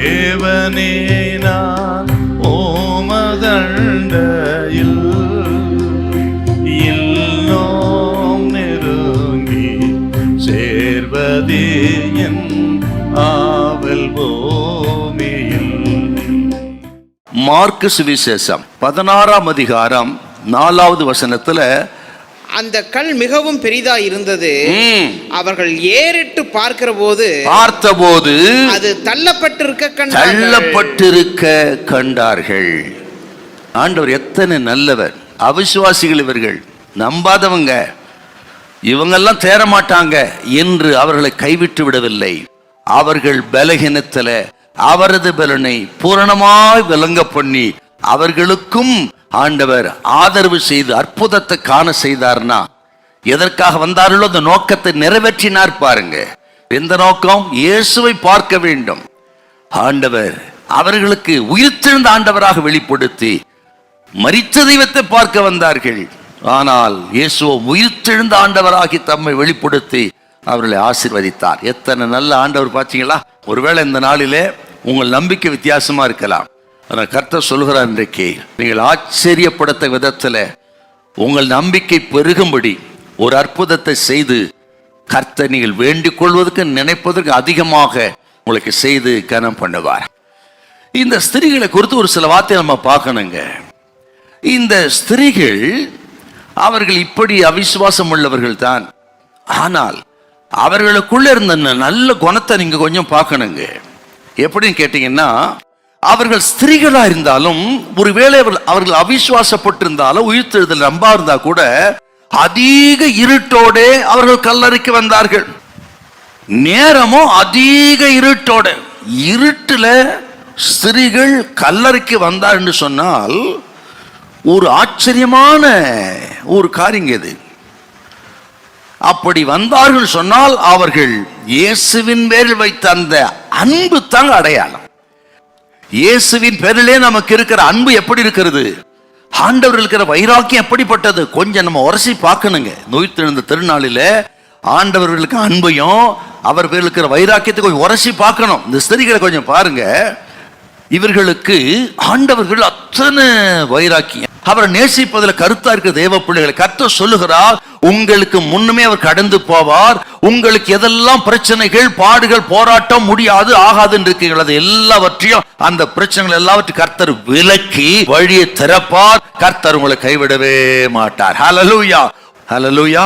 தேவனே நான் ஓமதண்டையில் இன்னும் நெருங்கி சேர்வதே என் ஆவல் பூமியில். மார்க்கு சுவிசேஷம் 16ஆம் அதிகாரம் 4வது வசனத்துல, அந்த கல் மிகவும் பெரிதா இருந்தது, அவர்கள் ஏறிட்டு பார்த்தபோது அது தள்ளப்பட்டிருக்க கண்டார்கள். ஆண்டவர் எத்தனை நல்லவர்! அவிசுவாசிகள் இவர்கள், நம்பாதவங்க, இவங்கெல்லாம் தேர மாட்டாங்க என்று அவர்களை கைவிட்டு விடவில்லை. அவர்கள் பலகீனத்துல அவரது பலனை பூரணமாய் விளங்க பண்ணி அவர்களுக்கும் ஆண்டவர் ஆதரவு செய்து அற்புதத்தை காண செய்தார்னா, எதற்காக வந்தார்களோ அந்த நோக்கத்தை நிறைவேற்றினார். பாருங்க, எந்த நோக்கம்? இயேசுவை பார்க்க வேண்டும். ஆண்டவர் அவர்களுக்கு உயிர்த்தெழுந்த ஆண்டவராக வெளிப்படுத்தி மரித்த தெய்வத்தை பார்க்க வந்தார்கள். ஆனால் இயேசுவோ உயிர்த்தெழுந்த ஆண்டவராகி தம்மை வெளிப்படுத்தி அவர்களை ஆசீர்வதித்தார். எத்தனை நல்ல ஆண்டவர் பார்த்தீங்களா? ஒருவேளை இந்த நாளிலே உங்கள் நம்பிக்கை வித்தியாசமா இருக்கலாம். ஆனால் கர்த்தர் சொல்கிறார், இன்றைக்கு நீங்கள் ஆச்சரியப்படுத்த விதத்தில் உங்கள் நம்பிக்கை பெருகும்படி ஒரு அற்புதத்தை செய்து கர்த்தர் நீங்கள் வேண்டிக் கொள்வதற்கு நினைப்பதற்கு அதிகமாக உங்களுக்கு செய்து கனம் பண்ணுவார். இந்த ஸ்திரீகளை குறித்து ஒரு சில வார்த்தை நம்ம பார்க்கணுங்க. இந்த ஸ்திரீகள் அவர்கள் இப்படி அவிசுவாசம் உள்ளவர்கள் தான். ஆனால் அவர்களுக்குள்ள இருந்த நல்ல குணத்தை நீங்க கொஞ்சம் பார்க்கணுங்க. எப்படின்னு கேட்டீங்கன்னா, அவர்கள் ஸ்திரீகளா இருந்தாலும் ஒருவேளை அவர்கள் அவிசுவாசப்பட்டிருந்தாலும் உயிர்த்தெழுதல் நம்பா இருந்தா கூட அதிக இருட்டோட அவர்கள் கல்லறைக்கு வந்தார்கள். நேரமும் அதிக இருட்டோட, இருட்டுல ஸ்திரீகள் கல்லறைக்கு வந்தார் என்று சொன்னால் ஒரு ஆச்சரியமான ஒரு காரியம் இது. அப்படி வந்தார்கள் சொன்னால் அவர்கள் இயேசுவின் பேரில் வைத்த அந்த அன்பு தான் அடையாளம். இயேசுவின் பேரிலே நமக்கு இருக்கிற அன்பு எப்படி இருக்கிறது, ஆண்டவர் இருக்கிற வைராக்கியம் எப்படிப்பட்டது, கொஞ்சம் நம்ம உரசி பார்க்கணுங்க. நோய்த்தெழுந்த திருநாளில ஆண்டவர்களுக்கு அன்பையும் அவர் பேரில் இருக்கிற வைராக்கியத்தை கொஞ்சம் உரசி பார்க்கணும். இந்த ஸ்திரீகளை கொஞ்சம் பாருங்க. இவர்களுக்கு ஆண்டவர்கள் அத்தனை வைராக்கியம், அவரை நேசிப்பதில் கருத்தா இருக்க தேவ பிள்ளைகளை கர்த்தர் சொல்லுகிறார், உங்களுக்கு முன்னுமே அவர் கடந்து போவார். உங்களுக்கு எதெல்லாம் பிரச்சனைகள், பாடுகள், போராட்டம், முடியாது ஆகாதுன்னு இருக்கீங்களா, அது எல்லாவற்றையும், அந்த பிரச்சனைகள் எல்லாவற்றையும் கர்த்தர் விலக்கி வழியை திறப்பார். கர்த்தர் உங்களை கைவிடவே மாட்டார். ஹல்லேலூயா, ஹல்லேலூயா.